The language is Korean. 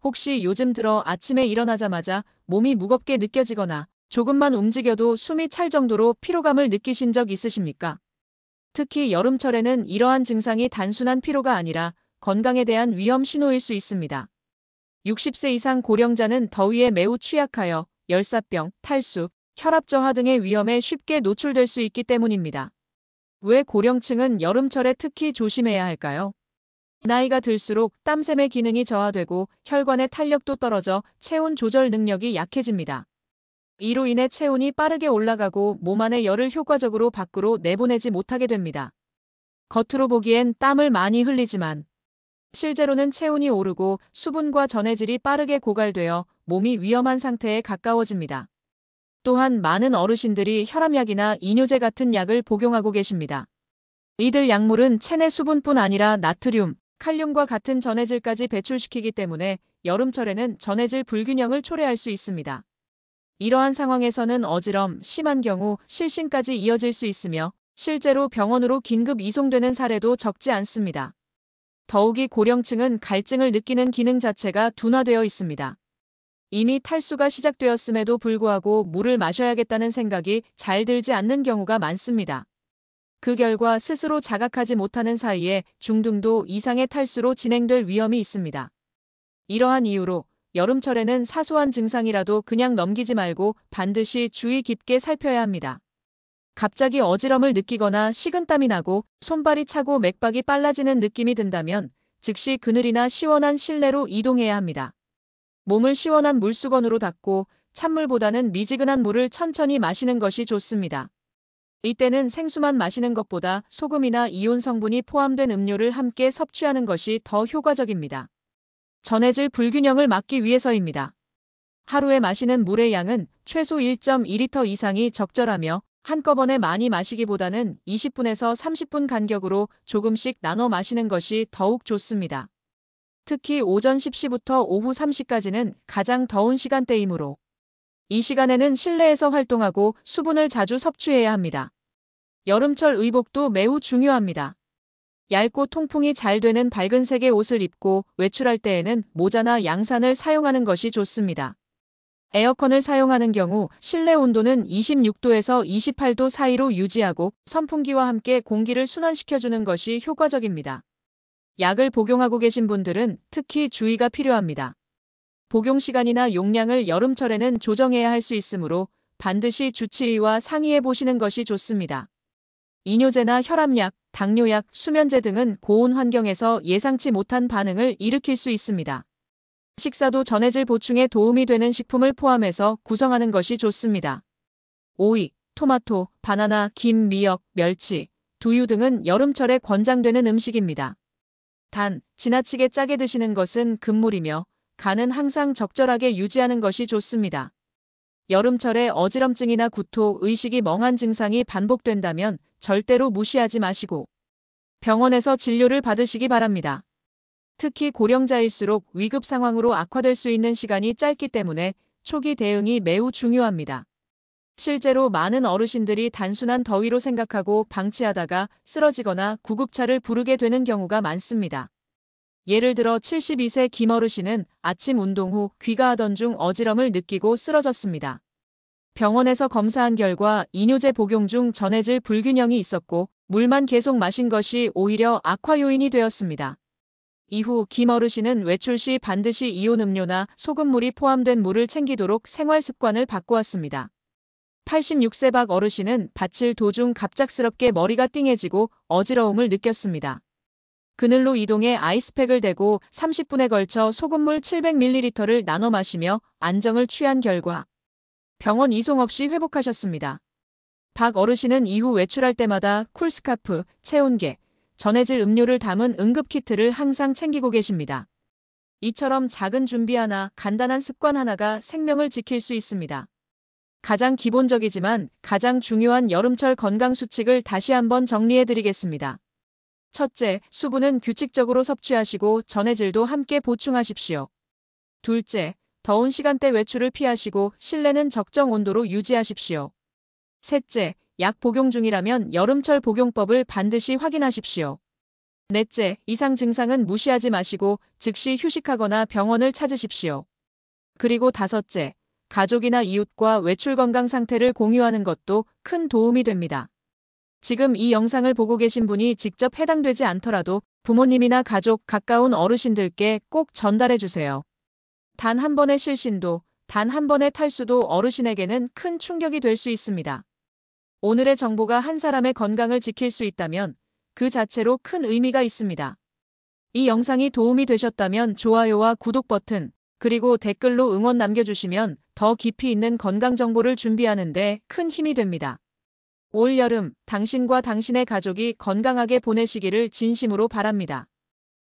혹시 요즘 들어 아침에 일어나자마자 몸이 무겁게 느껴지거나 조금만 움직여도 숨이 찰 정도로 피로감을 느끼신 적 있으십니까? 특히 여름철에는 이러한 증상이 단순한 피로가 아니라 건강에 대한 위험 신호일 수 있습니다. 60세 이상 고령자는 더위에 매우 취약하여 열사병, 탈수, 혈압 저하 등의 위험에 쉽게 노출될 수 있기 때문입니다. 왜 고령층은 여름철에 특히 조심해야 할까요? 나이가 들수록 땀샘의 기능이 저하되고 혈관의 탄력도 떨어져 체온 조절 능력이 약해집니다. 이로 인해 체온이 빠르게 올라가고 몸 안의 열을 효과적으로 밖으로 내보내지 못하게 됩니다. 겉으로 보기엔 땀을 많이 흘리지만 실제로는 체온이 오르고 수분과 전해질이 빠르게 고갈되어 몸이 위험한 상태에 가까워집니다. 또한 많은 어르신들이 혈압약이나 이뇨제 같은 약을 복용하고 계십니다. 이들 약물은 체내 수분뿐 아니라 나트륨, 칼륨과 같은 전해질까지 배출시키기 때문에 여름철에는 전해질 불균형을 초래할 수 있습니다. 이러한 상황에서는 어지럼, 심한 경우 실신까지 이어질 수 있으며 실제로 병원으로 긴급 이송되는 사례도 적지 않습니다. 더욱이 고령층은 갈증을 느끼는 기능 자체가 둔화되어 있습니다. 이미 탈수가 시작되었음에도 불구하고 물을 마셔야겠다는 생각이 잘 들지 않는 경우가 많습니다. 그 결과 스스로 자각하지 못하는 사이에 중등도 이상의 탈수로 진행될 위험이 있습니다. 이러한 이유로 여름철에는 사소한 증상이라도 그냥 넘기지 말고 반드시 주의 깊게 살펴야 합니다. 갑자기 어지럼을 느끼거나 식은땀이 나고 손발이 차고 맥박이 빨라지는 느낌이 든다면 즉시 그늘이나 시원한 실내로 이동해야 합니다. 몸을 시원한 물수건으로 닦고 찬물보다는 미지근한 물을 천천히 마시는 것이 좋습니다. 이때는 생수만 마시는 것보다 소금이나 이온 성분이 포함된 음료를 함께 섭취하는 것이 더 효과적입니다. 전해질 불균형을 막기 위해서입니다. 하루에 마시는 물의 양은 최소 1.2리터 이상이 적절하며 한꺼번에 많이 마시기보다는 20분에서 30분 간격으로 조금씩 나눠 마시는 것이 더욱 좋습니다. 특히 오전 10시부터 오후 3시까지는 가장 더운 시간대이므로 이 시간에는 실내에서 활동하고 수분을 자주 섭취해야 합니다. 여름철 의복도 매우 중요합니다. 얇고 통풍이 잘 되는 밝은 색의 옷을 입고 외출할 때에는 모자나 양산을 사용하는 것이 좋습니다. 에어컨을 사용하는 경우 실내 온도는 26도에서 28도 사이로 유지하고 선풍기와 함께 공기를 순환시켜주는 것이 효과적입니다. 약을 복용하고 계신 분들은 특히 주의가 필요합니다. 복용 시간이나 용량을 여름철에는 조정해야 할 수 있으므로 반드시 주치의와 상의해 보시는 것이 좋습니다. 이뇨제나 혈압약, 당뇨약, 수면제 등은 고온 환경에서 예상치 못한 반응을 일으킬 수 있습니다. 식사도 전해질 보충에 도움이 되는 식품을 포함해서 구성하는 것이 좋습니다. 오이, 토마토, 바나나, 김, 미역, 멸치, 두유 등은 여름철에 권장되는 음식입니다. 단, 지나치게 짜게 드시는 것은 금물이며 간은 항상 적절하게 유지하는 것이 좋습니다. 여름철에 어지럼증이나 구토, 의식이 멍한 증상이 반복된다면 절대로 무시하지 마시고 병원에서 진료를 받으시기 바랍니다. 특히 고령자일수록 위급 상황으로 악화될 수 있는 시간이 짧기 때문에 초기 대응이 매우 중요합니다. 실제로 많은 어르신들이 단순한 더위로 생각하고 방치하다가 쓰러지거나 구급차를 부르게 되는 경우가 많습니다. 예를 들어 72세 김어르신은 아침 운동 후 귀가하던 중 어지럼을 느끼고 쓰러졌습니다. 병원에서 검사한 결과 이뇨제 복용 중 전해질 불균형이 있었고 물만 계속 마신 것이 오히려 악화 요인이 되었습니다. 이후 김어르신은 외출 시 반드시 이온 음료나 소금물이 포함된 물을 챙기도록 생활 습관을 바꾸었습니다. 86세 박 어르신은 밭을 도중 갑작스럽게 머리가 띵해지고 어지러움을 느꼈습니다. 그늘로 이동해 아이스팩을 대고 30분에 걸쳐 소금물 700ml를 나눠 마시며 안정을 취한 결과 병원 이송 없이 회복하셨습니다. 박 어르신은 이후 외출할 때마다 쿨스카프, 체온계, 전해질 음료를 담은 응급키트를 항상 챙기고 계십니다. 이처럼 작은 준비 하나, 간단한 습관 하나가 생명을 지킬 수 있습니다. 가장 기본적이지만 가장 중요한 여름철 건강 수칙을 다시 한번 정리해드리겠습니다. 첫째, 수분은 규칙적으로 섭취하시고 전해질도 함께 보충하십시오. 둘째, 더운 시간대 외출을 피하시고 실내는 적정 온도로 유지하십시오. 셋째, 약 복용 중이라면 여름철 복용법을 반드시 확인하십시오. 넷째, 이상 증상은 무시하지 마시고 즉시 휴식하거나 병원을 찾으십시오. 그리고 다섯째, 가족이나 이웃과 외출 건강 상태를 공유하는 것도 큰 도움이 됩니다. 지금 이 영상을 보고 계신 분이 직접 해당되지 않더라도 부모님이나 가족, 가까운 어르신들께 꼭 전달해 주세요. 단 한 번의 실신도, 단 한 번의 탈수도 어르신에게는 큰 충격이 될 수 있습니다. 오늘의 정보가 한 사람의 건강을 지킬 수 있다면 그 자체로 큰 의미가 있습니다. 이 영상이 도움이 되셨다면 좋아요와 구독 버튼, 그리고 댓글로 응원 남겨주시면 더 깊이 있는 건강 정보를 준비하는 데 큰 힘이 됩니다. 올 여름 당신과 당신의 가족이 건강하게 보내시기를 진심으로 바랍니다.